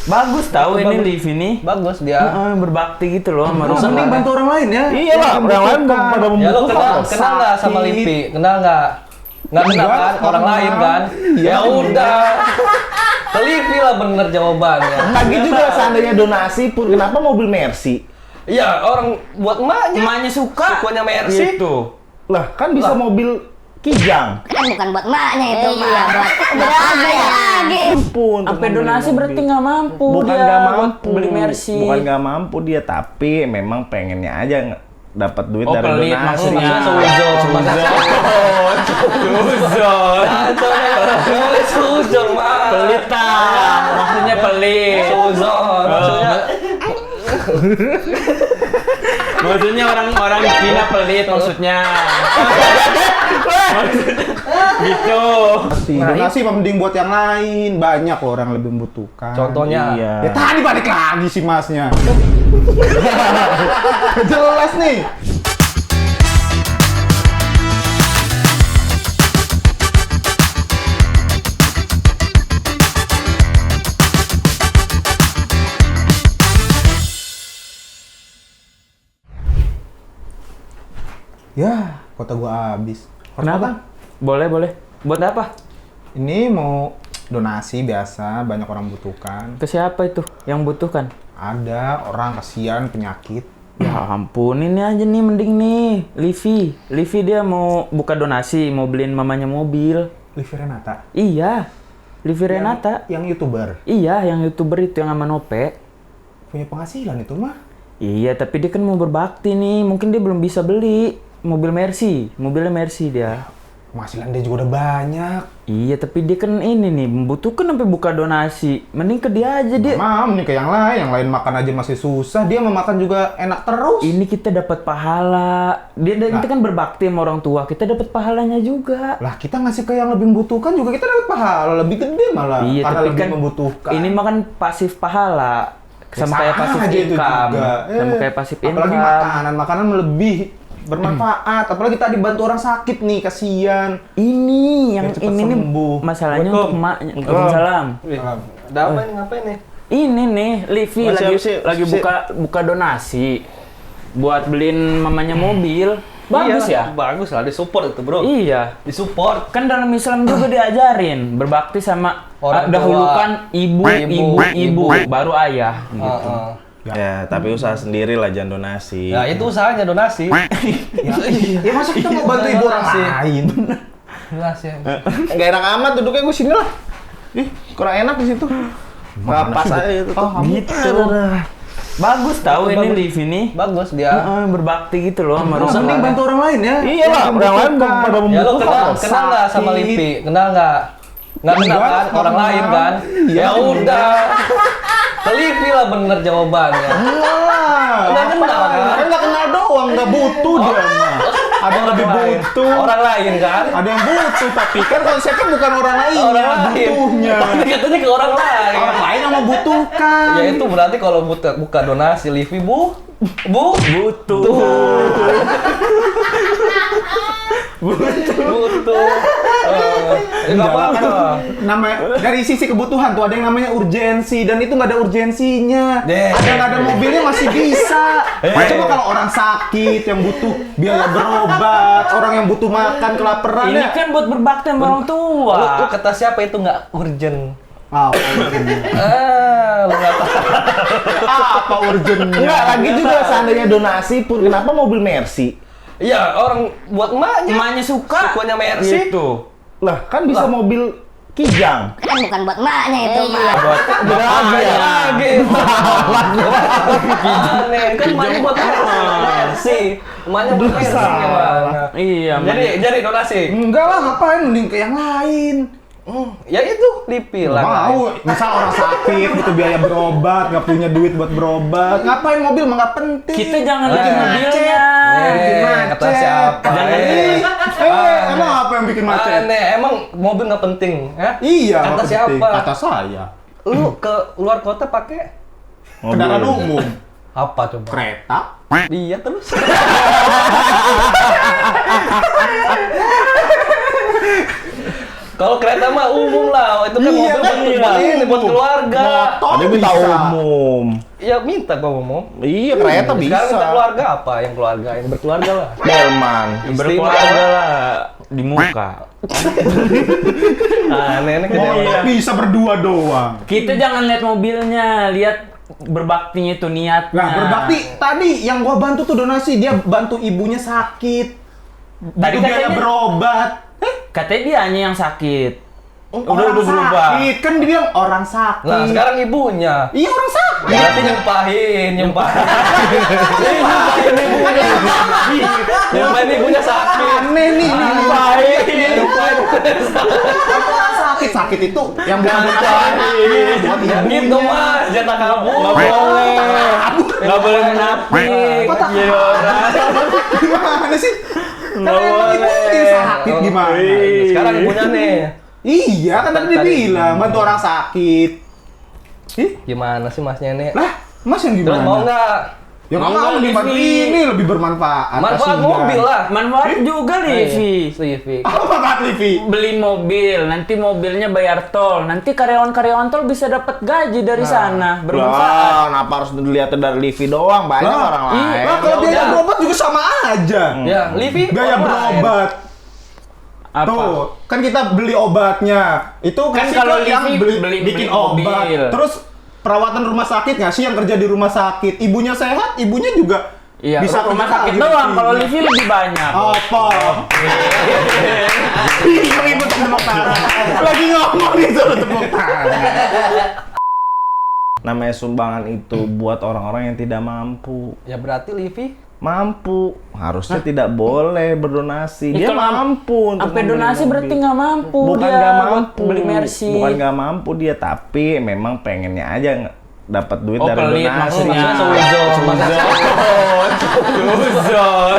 Bagus tahu ini Liv ini. Bagus dia. Berbakti gitu loh sama Mending orang. bantu orang lain ya. Iya lah, orang lain pada Ya lo membutuhkan. kenal nggak sama Lipi? Kenal nggak? Nggak kenal Enggak, kan? Orang kenal. lain kan? Iya. Ya udah. Ke Lipi lah bener jawabannya. Lagi juga seandainya donasi pun kenapa mobil Mercy? Iya orang buat emaknya. Emaknya suka. Sukanya Mercy. Gitu. Lah kan bisa mobil Kijang. Kan bukan buat maknya itu, Pak. Buat bapaknya lagi. Ampun. Sampai donasi berarti nggak mampu Bukan dia nggak buat mampu. beli Mercy. Bukan nggak mampu dia, tapi memang pengennya aja dapat duit Oh, dari pelit donasi. maksudnya. Suzon mah. Pelit ah. Maksudnya pelit. Suzon. Maksudnya orang Cina pelit maksudnya. Gitu. Donasi mending buat yang lain, banyak orang lebih membutuhkan. Contohnya. Iya. Ya tadi balik lagi si masnya. Jelas nih. Ya, kota gua habis. Kenapa? Boleh. Buat apa? Ini mau donasi biasa, banyak orang butuhkan. Ke siapa itu yang butuhkan? Ada orang kasihan penyakit. Ya ampun, ini aja nih mending nih. Livi dia mau buka donasi, mau beliin mamanya mobil. Livi Renata. Iya. Livi Renata. Yang YouTuber. Iya, yang YouTuber itu yang sama Nope. Punya penghasilan itu mah. Iya, tapi dia kan mau berbakti nih. Mungkin dia belum bisa beli mobilnya Mercy dia. Penghasilan dia juga udah banyak. Iya, tapi dia kan ini nih membutuhkan sampai buka donasi. Mending ke dia aja dia. Mam, nih ke yang lain makan aja masih susah. Dia mau makan juga enak terus. Ini kita dapat pahala. Kita kan berbakti sama orang tua. Kita dapat pahalanya juga. Lah kita ngasih ke yang lebih membutuhkan juga kita dapat pahala lebih gede malah. Iya, karena tapi lebih kan membutuhkan. ini mah kan pasif pahala. Sama kayak pasif aja itu income. juga. Sama kayak pasif Apalagi income. makanan lebih bermanfaat. Apalagi tadi bantu orang sakit nih, kasihan. Ini yang Biar cepet ini nih sembuh. masalahnya Waalaikum. untuk emaknya. Waalaikumsalam. Ada apa nih? Ngapain nih? Ini nih, Livi lagi siap. buka donasi buat beliin mamanya mobil. Bagus Iya, ya? Bagus lah, disupport itu bro. Iya. Disupport. Kan dalam Islam juga diajarin berbakti sama Orang tua. dahulukan ibu, Ibu. baru ayah gitu. Heeh. Ya, tapi usaha sendiri lah, jangan donasi. Nah itu usahanya donasi. Ya masa kita mau bantu ibu orang Donasi. lain? Donasi. Nggak enak amat duduknya gue sini lah. Ih, kurang enak di situ. Pas aja itu tuh. Gitu. Bagus tahu ini Liv ini. Bagus dia. Berbakti gitu loh sama orang Mending lain. bantu orang lain ya. Iya lah, orang lain pada Ya lo membutuhkan. kenal nggak sama Sakit. Lipi? Kenal nggak? Nggak kenal Enggak, kan? Orang kenal. lain kan? Ya udah. Ke Lipi lah bener jawabannya. Nggak kenal kan? Kan nggak kenal doang, nggak butuh dia mah. Ada yang lebih butuh. Orang lain kan? Ada yang butuh, tapi kan konsepnya bukan orang lain Orang yang lain. butuhnya. Tapi katanya ke orang lain. Orang lain yang membutuhkan. Ya itu berarti kalau buka donasi Livi butuh. Nggak apa-apa. Namanya dari sisi kebutuhan tuh ada yang namanya urgensi dan itu nggak ada urgensinya. Deh. Ada nggak ada mobilnya masih bisa. Coba kalau orang sakit yang butuh biaya berobat, orang yang butuh makan kelaparan Ini ya. kan buat berbakti sama orang tua. Lu kata siapa itu nggak urgent? Apa urgennya? Lu nggak tahu. Apa urgennya? Enggak, lagi juga seandainya donasi pun kenapa mobil Mercy? Iya, orang buat emaknya. Emaknya suka. Sukanya Mercy. Gitu. Lah kan bisa mobil Kijang. Kan bukan buat maknya itu, Pak. Lagi. Aneh, kan emaknya buat Mercy. Emaknya buat Mercy gimana? Iya, Jadi donasi. Enggak lah, ngapain mending ke yang lain. Ya itu dipilah. Mau, misal orang sakit butuh biaya berobat, nggak punya duit buat berobat, ngapain mobil mah nggak penting. kita jangan bikin mobilnya. Kata siapa? Emang apa yang bikin macet? Aneh, emang mobil nggak penting, ya? Iya, Kata nggak penting. siapa? Kata saya. Lu ke luar kota pakai Kendaraan umum, apa coba? kereta. Iya terus. Kalau kereta mah umum lah, itu kan Iya, mobil kan, buat iya. ini buat keluarga. Motor Ada minta bisa. umum. Ya minta gua ngomong. Iya, kereta bisa. Sekarang kita keluarga apa? Yang keluarga, yang berkeluarga lah. Delman. Berkeluarga lah di muka. Ah, nenek Motor kejauhan. bisa berdua doang. Kita jangan lihat mobilnya, lihat berbaktinya itu niatnya. Nah, berbakti tadi yang gua bantu tuh donasi, dia bantu ibunya sakit. Tadi Butuh biaya katanya- berobat. Katanya dianya yang sakit. Orang berubah. sakit, kan dia bilang orang sakit. Nah, sekarang ibunya. Iya orang sakit. Berarti nyumpahin. Nyumpahin ibunya sakit. Aneh nih. Nyumpahin. Orang sakit itu yang bukan buat Gitu mas, jatah kamu. Nggak boleh menapik. Kok tak Jadi orang. Gimana sih? Kan emang itu yang sakit gimana? Sekarang ibunya nih. Iya, kan tadi dia bilang bantu orang sakit. Ih, Gimana sih masnya nih? lah, Mas yang Terus gimana? mau nggak? Ya Mau mau nggak, dibantu Livi? ini lebih bermanfaat. Manfaat kasihan. mobil lah. Manfaat juga Livi. Livi. Apa manfaat Livi? Beli mobil, nanti mobilnya bayar tol, nanti karyawan-karyawan tol bisa dapat gaji dari sana, bermanfaat. Lah, kenapa harus dilihat dari Livi doang? Banyak Lah, orang iya, lain. Lah kalau Ya biaya udah. berobat juga sama aja. Ya, Livi. Biaya orang lain. berobat. Apa? Tuh, kan kita beli obatnya. Itu Kan sih kalau yang Livi beli bikin beli obat. mobil. Terus perawatan rumah sakit nggak sih yang kerja di rumah sakit? Ibunya sehat, ibunya juga Iya, bisa rumah kerja sakit lagi doang. nanti. Kalau Livi lebih banyak. Apa? Ribut tepuk tangan. Lagi ngomong disuruh tepuk tangan. Namanya sumbangan itu buat orang-orang yang tidak mampu. Ya berarti Livi. Mampu, harusnya tidak boleh berdonasi. Dia Itu mampu untuk Sampai membeli donasi mobil. berarti nggak mampu Bukan dia nggak buat mampu, beli Mercy. bukan nggak mampu dia, tapi memang pengennya aja dapat duit Oh, dari pelit donasi. maksudnya. Suzon.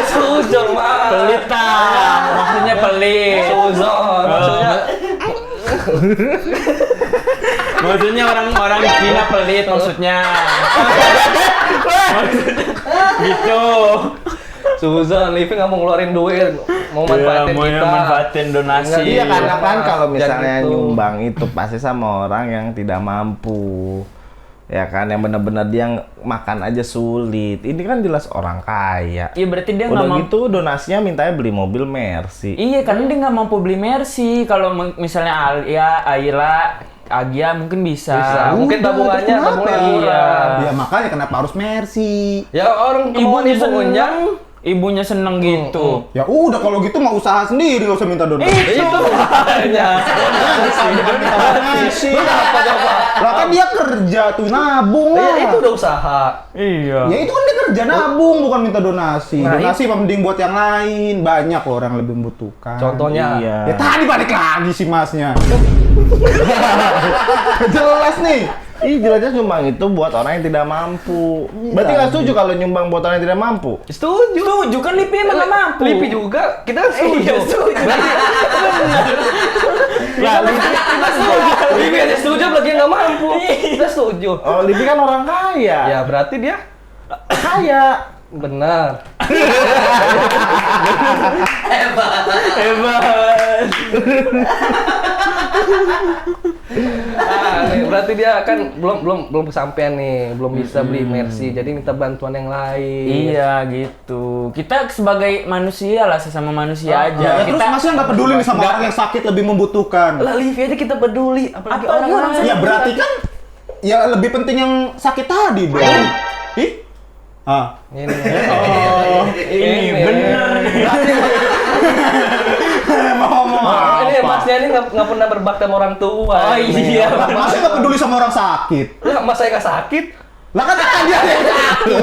Suzon, Mas. Pelit ah. Maksudnya pelit. Suzon. Maksudnya Maksudnya orang-orang Cina pelit maksudnya. Gitu. Suzon, Livi nggak mau ngeluarin duit, mau manfaatin Mau kita. manfaatin donasi. Iya, karena kan kalau Jangan misalnya gitu. nyumbang itu pasti sama orang yang tidak mampu. Ya kan, yang benar-benar dia makan aja sulit. Ini kan jelas orang kaya. Iya berarti dia nggak Udah mampu. gitu donasinya mintanya beli mobil Mercy. Iya karena dia nggak mampu beli Mercy. Kalau misalnya Alia, Aila, Agia mungkin bisa. Bisa. Mungkin Udah, tabungannya terus kenapa? kurang. Iya. Ya makanya kenapa harus Mercy? Ya orang kemauan Ibunya ibunya. ibunya seneng gitu. Ya udah kalau gitu mau usaha sendiri nggak usah minta donasi. Itu makanya. Donasi. Apa coba? Lah kan dia kerja tuh nabung Ya lah. itu udah usaha. Iya. Ya itu kan dia kerja nabung bukan minta donasi. Nah, Donasi mending buat yang lain. Banyak loh orang yang lebih membutuhkan. Contohnya. Iya. Ya tadi balik lagi si masnya. Jelas nih. Ih, jelasnya nyumbang itu buat orang yang tidak mampu. Berarti nggak setuju kalau nyumbang buat orang yang tidak mampu? Setuju. Setuju kan Lipi emang nggak mampu. Lipi juga, kita kan setuju. Iya, setuju. Lah, kita setuju. Lipi aja setuju, lagi nggak mampu. Kita setuju. Oh, Livi kan orang kaya. Ya berarti dia Kaya. benar. Hebat. Nih, berarti dia kan belum kesampaian nih, belum bisa beli Mercy, jadi minta bantuan yang lain. Iya gitu. Kita sebagai manusia lah sesama manusia aja. Ya, terus Kita masnya nggak peduli nih sama orang yang sakit lebih membutuhkan. Lah Livi aja kita peduli, apalagi Apalagi orang orang lain. Ya berarti kan ya lebih penting yang sakit tadi dong. Ih? Ah. Ini. ini bener nih. Mau ngomong apa? Ini masnya ini nggak pernah berbakti sama orang tua. Oh, iya. Masnya nggak peduli sama orang sakit. Lah mas saya nggak sakit. Lah kan dia yang sakit.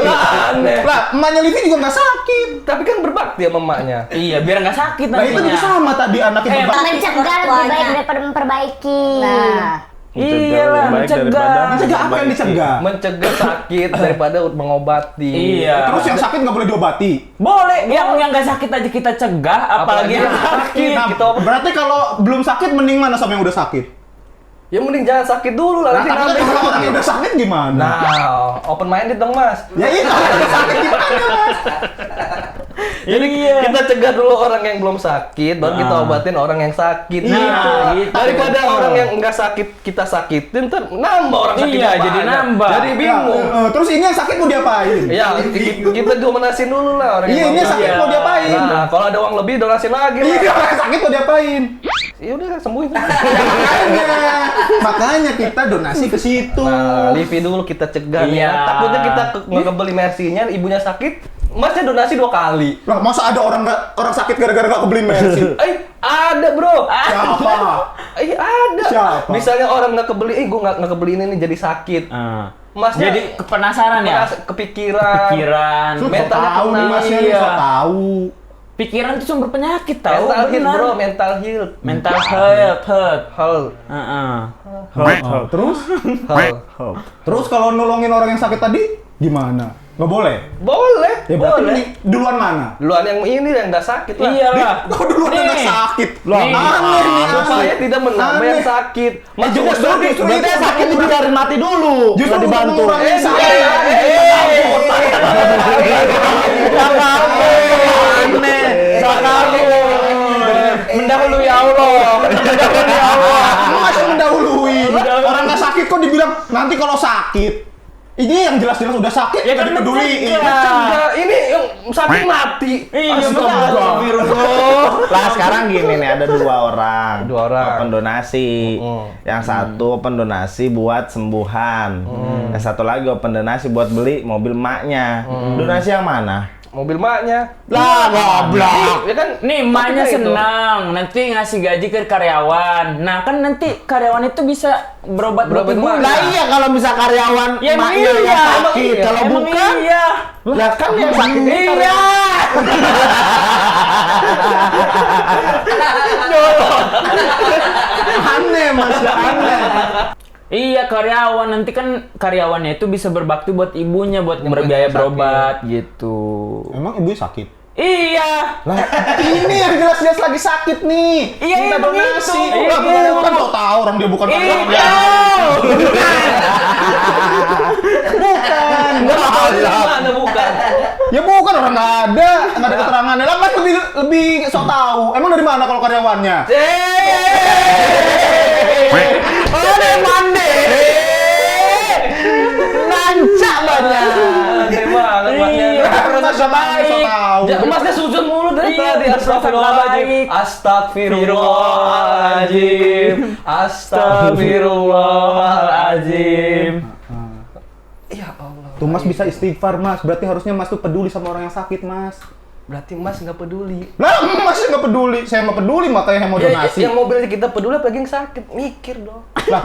Aneh. Lah emaknya Livi juga nggak sakit. Tapi kan berbakti sama emaknya. Iya, biar nggak sakit Lah itu juga nantinya. sama tadi anaknya berbakti. Mencegah lebih baik daripada memperbaiki. Nah, Iya lah, mencegah. Mencegah apa yang dicegah? Mencegah sakit daripada mengobati. Iya. Terus yang sakit nggak boleh diobati. Boleh, yang nggak sakit aja kita cegah, apalagi yang sakit. Nah, Kita berarti kalau belum sakit mending mana sama yang udah sakit? Ya mending jangan sakit dulu lah. Nah, Nanti tapi kan nambah kalau orang sakit. yang udah sakit gimana? Nah, open minded dong mas. Ya itu, sakit gimana mas? Jadi Iya. kita cegah dulu orang yang belum sakit, baru kita obatin orang yang sakit. Nah, gitu. Daripada orang yang enggak sakit kita sakitin, ntar nambah orang sakit. Iya, jadi nambah. Jadi bingung. Terus ini yang sakit mau diapain? Ya, kita donasin dulu lah orang Iya, yang ini yang sakit mau diapain? Nah, kalau ada uang lebih donasin lagi lah. Iya, yang sakit mau diapain? Ya udah sembuhin. Makanya kita donasi ke situ. Nah, Livi dulu kita cegah nih. Iya. Takutnya kita ngebeli Mercy-nya, ibunya sakit, Masnya donasi 2 kali. Lah, masa ada orang sakit gara-gara nggak kebeli Mercy? Ada bro. Siapa? Ada. Siapa? Misalnya orang nggak kebeli, gue nggak kebeli ini nih jadi sakit. Masnya Jadi penasaran ya? kepikiran. Pikiran. Lu Mentalnya tahu nih kena, Masnya, iya. so tahu. Pikiran itu sumber penyakit tahu. Mental health benar. bro, mental health. Mental health. Health. Heeh. Terus? Health. Terus kalau nolongin orang yang sakit tadi gimana? Nggak boleh? Boleh. Ya berarti boleh. ini duluan mana? Duluan yang ini yang nggak sakit lah. Iyalah. Oh, duluan yang nggak sakit. Nih. Aneh nih. Supaya tidak menambah yang sakit. Mas juga Justru Berarti yang sakit dibiarin mati dulu. Justru Nggak dibantu. orang yang sakit. Mendahului Allah. Masih mendahului. Orang nggak sakit kok dibilang nanti kalau sakit. Ini yang jelas-jelas udah sakit, Ya kan nggak dipeduliin. mencegah. Cegah. Ini yang sakit mati. Iya, Astagfirullah. Lah sekarang gini nih, ada 2 orang. 2 orang. Open donasi. Yang satu open donasi buat sembuhan. Yang satu lagi open donasi buat beli mobil maknya. Donasi yang mana? Mobil maknya. Lah goblok. Ya kan? Nih, emaknya Itu. senang nanti ngasih gaji ke karyawan. Nah, kan nanti karyawan itu bisa berobat Berobat ibunya. emak. Lah iya kalau bisa karyawan Ya, emang maknya yang iya. sakit. Emang Kalau Emang bukan, iya. lah kan yang sakit ini Iya. karyawan. Aneh Mas, aneh. Iya, karyawan nanti kan karyawannya itu bisa berbakti buat ibunya buat Yang berbiaya sakit. berobat gitu. Emang ibu sakit? Iya. Lah, ini yang jelas-jelas lagi sakit nih. Iya, Minta emang donasi. itu. Lah, Iya. bukan kok tahu orang dia bukan karyawan. Iya. Bukan. Mana bukan? Ya bukan, orang nggak ada keterangannya. Lah, Mas lebih sok tahu. Emang dari mana kalau karyawannya? Ada mande. Nancak banyak. Aneh banget maknya. Iya. Mas sok tahu. Ya, Masnya sujud mulu dari Iya, tadi. Astagfirullahaladzim. Astagfirullahaladzim. Astagfirullahaladzim. Ya Allah. Tuh Mas bisa istighfar Mas. Berarti harusnya Mas tuh peduli sama orang yang sakit Mas. Berarti Mas nggak peduli. Lah, Mas nggak peduli. Saya mau peduli makanya saya mau donasi. Yang mobil kita peduli apalagi yang sakit. Mikir dong. Lah,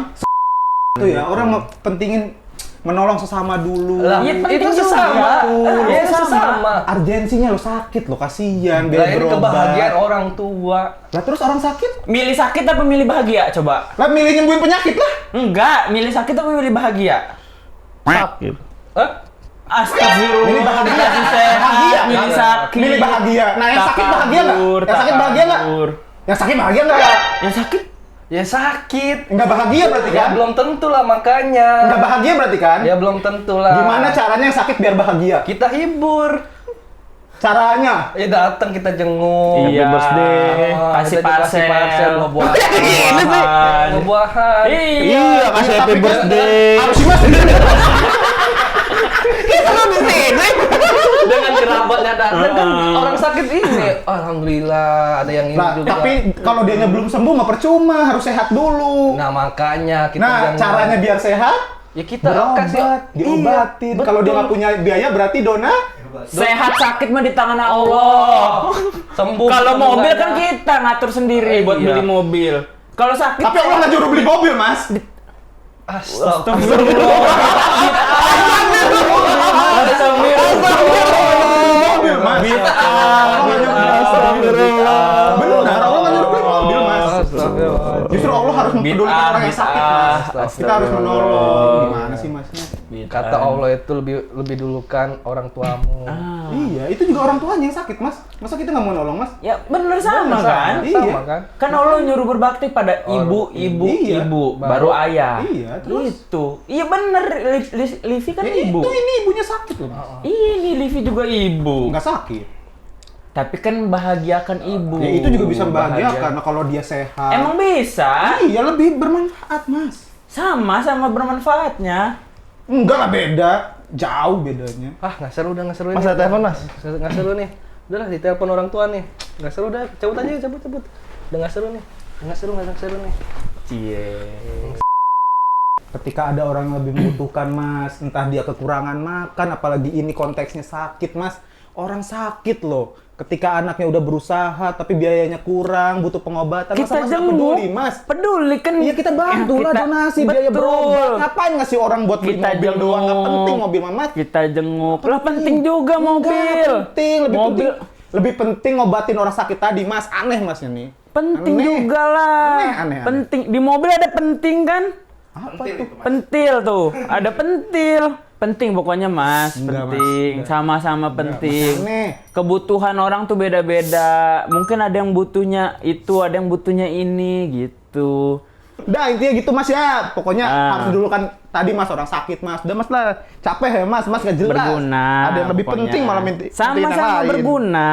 itu ya orang mau pentingin menolong sesama dulu. Lah, Iya, itu penting sesama. juga. Iya, sesama. Urgensinya lo sakit lo, kasihan Lah, biar ini berobat. kebahagiaan orang tua. Lah terus orang sakit? Milih sakit apa milih bahagia coba? Lah milih nyembuhin penyakit lah. Enggak, milih sakit apa milih bahagia? Sakit. Hah? Astagfirullah. Milih bahagia. Dikasih sehat, Bahagia. milih sakit. Milih bahagia. Nah yang sakit bahagia nggak? Yang sakit bahagia nggak? Yang sakit bahagia nggak? Yang sakit? Ya sakit. Nggak bahagia berarti Ya kan? belum tentu lah makanya. Nggak bahagia berarti kan? Ya belum tentu lah. Gimana caranya yang sakit biar bahagia? Kita hibur. Caranya? Ya datang kita jenguk. Iya. birthday. Kasih kita dikasih parcel. buah-buahan. Buah-buahan. Buah-buahan. Iya. kasih happy Tapi kan- birthday. Harus sih Mas. Dengan kerabatnya datang kan orang sakit ini. Alhamdulillah ada yang ini Nah, juga. tapi kalau dianya belum sembuh mah percuma, harus sehat dulu. Nah makanya kita Nah, jangan- caranya biar sehat, ya kita kasih berobat, diobatin. Iya, Kalau dia betul. nggak punya biaya berarti dona. Sehat sakit mah di tangan Allah. Sembuh. Kalau mobil kan kita kita ngatur sendiri buat Iya. beli mobil. Kalau sakit Tapi Allah nggak nyuruh beli mobil, Mas. Astagfirullah. Mobil, Mas. Benar, Allah nggak nyuruh beli mobil, Mas. Justru Allah harus mempedulikan orang yang sakit, Mas. Kita harus menolong. Gimana sih, Masnya? Kata Allah itu lebih dulukan orang tuamu. Iya, itu juga orang tuanya yang sakit, Mas. Masa kita nggak mau nolong, Mas? Ya bener sama Bener, kan? Iya. Sama kan? Kan Allah nyuruh berbakti pada ibu, ibu, Iya. ibu, baru ayah. Iya, terus? Itu. Iya bener, Livi kan ibu. Itu ini ibunya sakit loh, Mas. Ini Livi juga ibu. Nggak sakit. Tapi kan bahagiakan ibu. Ya itu juga bisa membahagiakan kalau dia sehat. Emang bisa? Iya, lebih bermanfaat, Mas. Sama bermanfaatnya. Enggak lah, beda. Jauh bedanya. Ah, nggak seru udah, nggak seru Mas ini. ada telepon, Mas? Nggak seru nih. Udahlah, ditelepon orang tua nih. Nggak seru udah, cabut aja, cabut. Udah nggak seru nih. Nggak seru nih. Cie. Ketika ada orang yang lebih membutuhkan, Mas, entah dia kekurangan makan, apalagi ini konteksnya sakit, Mas. Orang sakit loh. Ketika anaknya udah berusaha tapi biayanya kurang, butuh pengobatan, Kita masa Mas nggak jenguk. peduli, Mas? Peduli kan. Iya, kita bantu lah Kita- donasi biaya betul. berobat. Ngapain ngasih orang buat beli Kita mobil doang? Nggak jenguk. penting mobil, Mas. Kita jenguk. Lah penting juga mobil. Enggak, penting, Mobil lebih penting ngobatin orang sakit tadi, Mas. Aneh, Masnya nih. penting Aneh. juga lah. Aneh. Penting di mobil ada penting kan? Apa tuh? Pentil tuh. Ada pentil. Penting pokoknya Mas, Enggak, Mas. penting. Enggak. Sama-sama penting. Mas, aneh. Kebutuhan orang tuh beda-beda. Mungkin ada yang butuhnya itu, ada yang butuhnya ini gitu. Udah intinya gitu, Mas ya. Pokoknya harus dulu kan tadi Mas orang sakit, Mas. Udah Mas lah. Capek ya, Mas. Mas nggak jelas. Berguna. Ada yang lebih pokoknya. penting malah minta. Sama-sama berguna.